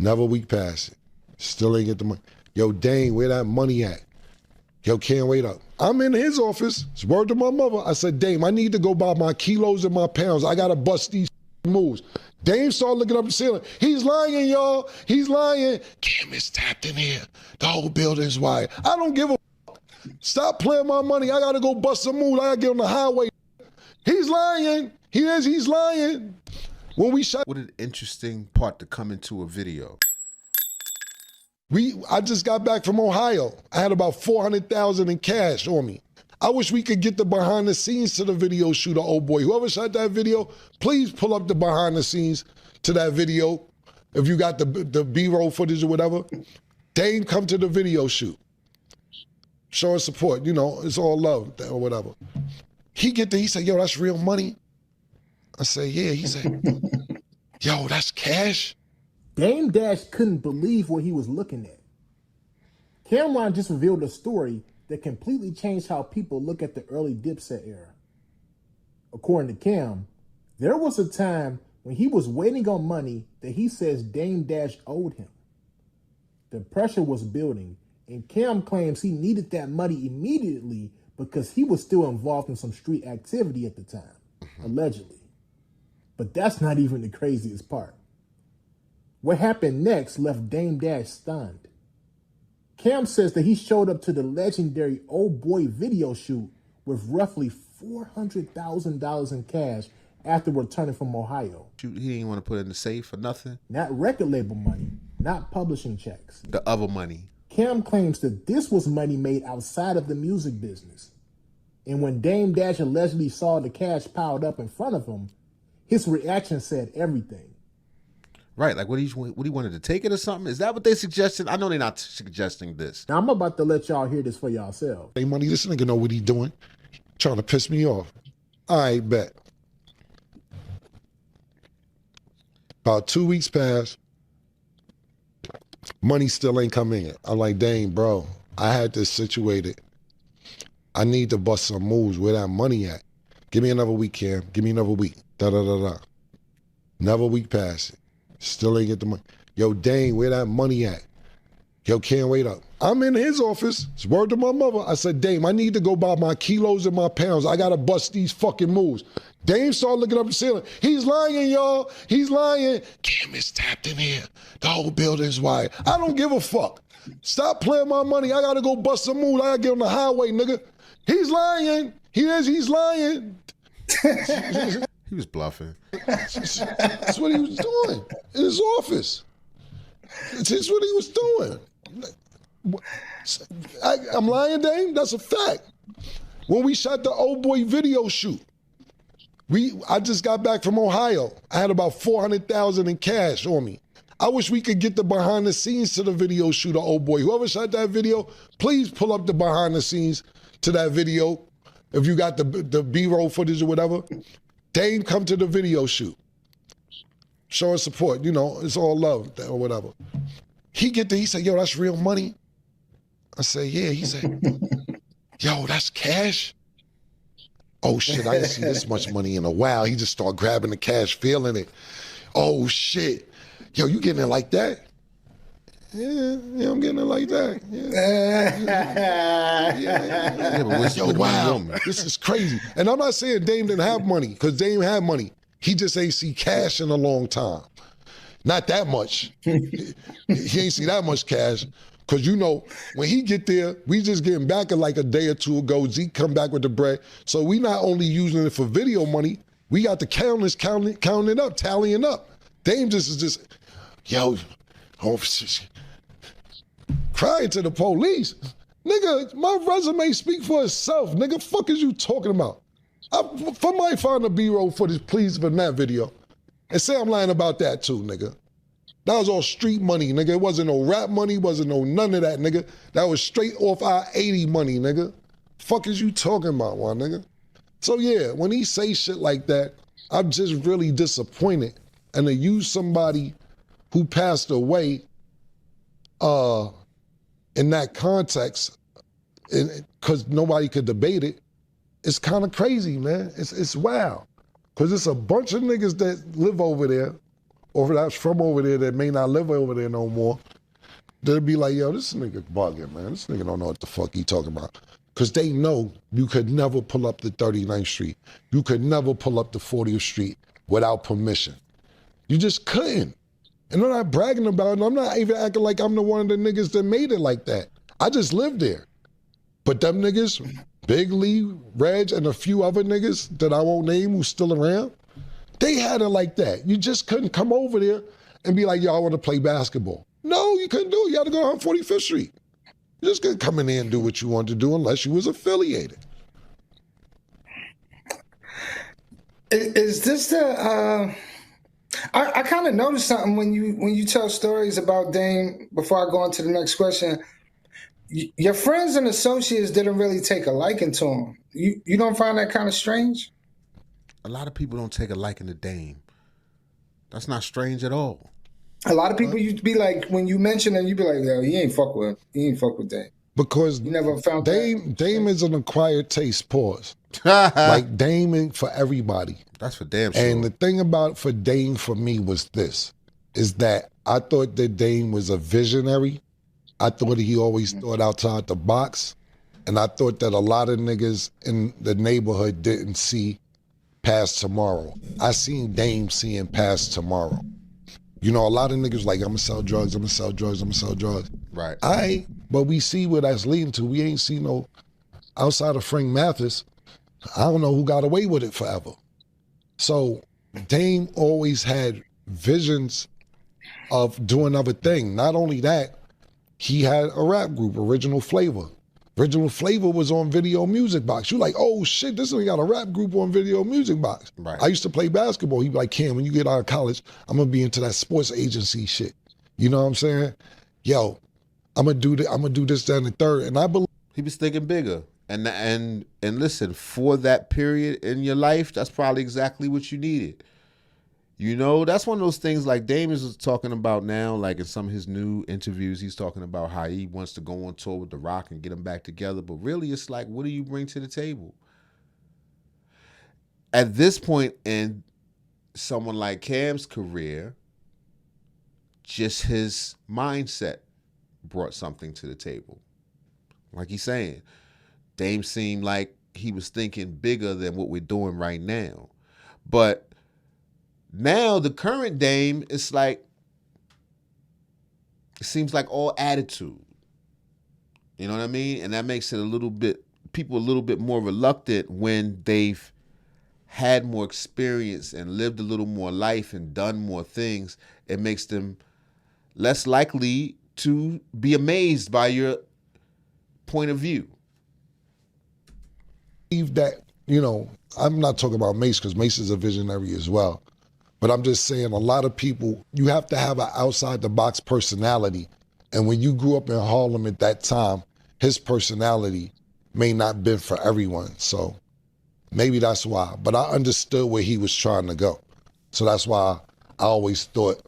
Never a week past it. Still ain't get the money. Yo, Dane, where that money at? Yo, can't wait up. I'm in his office. It's word to my mother. I said, Dame, I need to go buy my kilos and my pounds. I got to bust these moves. Dame started looking up the ceiling. He's lying, y'all. He's lying. Cam is tapped in here. The whole building's wired. I don't give a fuck. Stop playing my money. I got to go bust some moves. I got to get on the highway. He's lying. He's lying. When we shot. What an interesting part to come into a video. I just got back from Ohio. I had about $400,000 in cash on me. I wish we could get the behind the scenes to the video shoot of old boy. Whoever shot that video, please pull up the behind the scenes to that video. If you got the B-roll footage or whatever, Dane come to the video shoot. Show us support, you know, it's all love or whatever. He get there, he said, yo, that's real money. I said, yeah. He said, yo, that's cash? Dame Dash couldn't believe what he was looking at. Camron just revealed a story that completely changed how people look at the early Dipset era. According to Cam, there was a time when he was waiting on money that he says Dame Dash owed him. The pressure was building, and Cam claims he needed that money immediately because he was still involved in some street activity at the time, allegedly. But that's not even the craziest part. What happened next left Dame Dash stunned. Cam says that he showed up to the legendary Old Boy video shoot with roughly $400,000 in cash after returning from Ohio. He didn't want to put it in the safe or nothing? Not record label money, not publishing checks. The other money. Cam claims that this was money made outside of the music business. And when Dame Dash allegedly saw the cash piled up in front of him, his reaction said everything. Right, like what he wanted to take it or something? Is that what they suggested? I know they're not suggesting this. Now I'm about to let y'all hear this for yourselves. Hey, money, this nigga know what he doing. Trying to piss me off. All right, bet. About 2 weeks passed. Money still ain't come in. I'm like, dang, bro, I had this situated. I need to bust some moves. Where that money at? Give me another week, Cam. Give me another week. Da-da-da-da. Never a week passed. Still ain't get the money. Yo, Dane, where that money at? Yo, can't wait up. I'm in his office. It's word to my mother. I said, Dame, I need to go buy my kilos and my pounds. I got to bust these fucking moves. Dame started looking up the ceiling. He's lying, y'all. He's lying. Cam is tapped in here. The whole building's wired. I don't give a fuck. Stop playing my money. I got to go bust some moves. I got to get on the highway, nigga. He's lying. He's lying. He was bluffing. That's what he was doing in his office. That's what he was doing. I'm lying, Dame? That's a fact. When we shot the Old Boy video shoot, I just got back from Ohio. I had about $400,000 in cash on me. I wish we could get the behind the scenes to the video shoot of Old Boy. Whoever shot that video, please pull up the behind the scenes to that video. If you got the B-roll footage or whatever, Dame come to the video shoot. Show us support, you know, it's all love or whatever. He get there, he said, yo, that's real money. I said, yeah. He said, yo, that's cash? Oh shit, I didn't see this much money in a while. He just started grabbing the cash, feeling it. Oh shit. Yo, you getting it like that? Yeah, I'm getting it like that. Yeah, but yo, wow, this is crazy. And I'm not saying Dame didn't have money, because Dame had money. He just ain't see cash in a long time. Not that much. He ain't see that much cash. Because, you know, when he get there, we just getting back like a day or two ago. Zeke come back with the bread. So we not only using it for video money, we got the counters counting up, tallying up. Dame just is just, yo, crying to the police. Nigga, my resume speak for itself. Nigga, fuck is you talking about? Somebody find the B-roll footage, please, from that video. And say I'm lying about that too, nigga. That was all street money, nigga. It wasn't no rap money, wasn't no none of that, nigga. That was straight off our 80 money, nigga. Fuck is you talking about, my nigga? So yeah, when he say shit like that, I'm just really disappointed. And to use somebody who passed away in that context, because nobody could debate it, it's kind of crazy, man. It's wild. Because it's a bunch of niggas that live over there or that's from over there that may not live over there no more, they'll be like, yo, this nigga bugging, man. This nigga don't know what the fuck he talking about. Because they know you could never pull up the 39th Street. You could never pull up the 40th Street without permission. You just couldn't. And I'm not bragging about it. I'm not even acting like I'm the one of the niggas that made it like that. I just lived there. But them niggas, Big Lee, Reg, and a few other niggas that I won't name who's still around, they had it like that. You just couldn't come over there and be like, yo, I want to play basketball. No, you couldn't do it. You had to go on 45th Street. You just couldn't come in there and do what you wanted to do unless you was affiliated. Is this the... I kind of noticed something when you tell stories about Dame. Before I go on to the next question, your friends and associates didn't really take a liking to him. You don't find that kind of strange? A lot of people don't take a liking to Dame. That's not strange at all. A lot of people, you'd be like, when you mention him, you'd be like, yo, he ain't fuck with Dame. Because you never found Dame is an acquired taste, pause. Like Dame ain't for everybody. That's for damn sure. And the thing about for Dame for me was this, is that I thought that Dame was a visionary. I thought he always thought outside the box. And I thought that a lot of niggas in the neighborhood didn't see past tomorrow. I seen Dame seeing past tomorrow. You know, a lot of niggas like, I'm gonna sell drugs, I'm gonna sell drugs, I'm gonna sell drugs. Right. But we see where that's leading to. We ain't seen no, outside of Frank Mathis, I don't know who got away with it forever. So Dame always had visions of doing other things. Not only that, he had a rap group, Original Flavor. Original Flavor was on Video Music Box. You're like, oh shit, this nigga got a rap group on Video Music Box. Right. I used to play basketball. He'd be like, Cam, when you get out of college, I'm gonna be into that sports agency shit. You know what I'm saying? Yo, I'm gonna do this, that, and the third. And I believe he was thinking bigger. And listen, for that period in your life, that's probably exactly what you needed. You know, that's one of those things like Dame is talking about now, like in some of his new interviews, he's talking about how he wants to go on tour with The Roc and get them back together. But really, it's like, what do you bring to the table? At this point in someone like Cam's career, just his mindset brought something to the table. Like he's saying, Dame seemed like he was thinking bigger than what we're doing right now. But now the current Dame, it's like, it seems like all attitude. You know what I mean? And that makes it people a little bit more reluctant when they've had more experience and lived a little more life and done more things. It makes them less likely to be amazed by your point of view. that, you know, I'm not talking about Mace because Mace is a visionary as well. But I'm just saying a lot of people, you have to have an outside the box personality. And when you grew up in Harlem at that time, his personality may not have been for everyone. So maybe that's why. But I understood where he was trying to go. So that's why I always thought,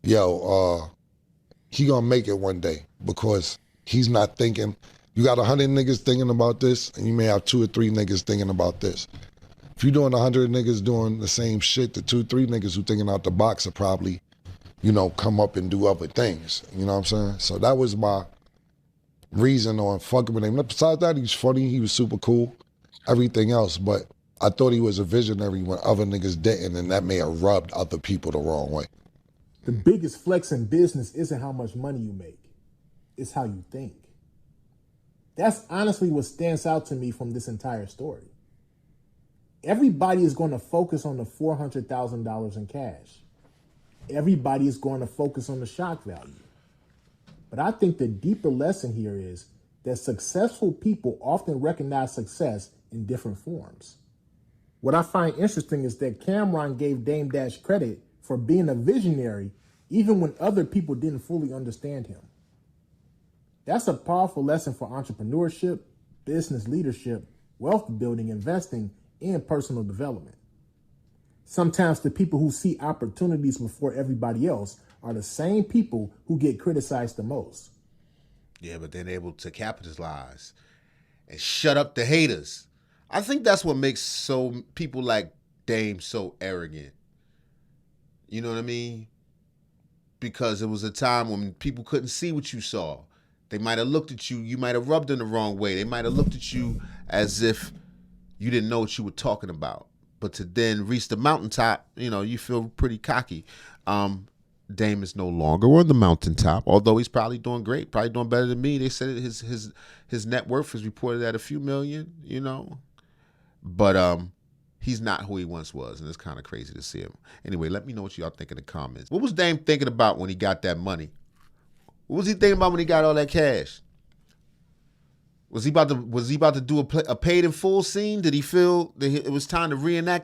yo, he gonna make it one day because he's not thinking. You got 100 niggas thinking about this, and you may have 2 or 3 niggas thinking about this. If you're doing 100 niggas doing the same shit, the 2 or 3 niggas who thinking out the box will probably, you know, come up and do other things. You know what I'm saying? So that was my reason on fucking with him. Besides that, he's funny. He was super cool. Everything else, but I thought he was a visionary when other niggas didn't, and that may have rubbed other people the wrong way. The biggest flex in business isn't how much money you make. It's how you think. That's honestly what stands out to me from this entire story. Everybody is going to focus on the $400,000 in cash. Everybody is going to focus on the shock value. But I think the deeper lesson here is that successful people often recognize success in different forms. What I find interesting is that Camron gave Dame Dash credit for being a visionary even when other people didn't fully understand him. That's a powerful lesson for entrepreneurship, business leadership, wealth building, investing, and personal development. Sometimes the people who see opportunities before everybody else are the same people who get criticized the most. Yeah, but they're able to capitalize and shut up the haters. I think that's what makes people like Dame so arrogant. You know what I mean? Because it was a time when people couldn't see what you saw. They might have looked at you. You might have rubbed them the wrong way. They might have looked at you as if you didn't know what you were talking about. But to then reach the mountaintop, you feel pretty cocky. Dame is no longer on the mountaintop, although he's probably doing great, probably doing better than me. They said his net worth is reported at a few million, But he's not who he once was, and it's kind of crazy to see him. Anyway, let me know what y'all think in the comments. What was Dame thinking about when he got that money? What was he thinking about when he got all that cash? Was he about to do a paid in full scene? Did he feel that it was time to reenact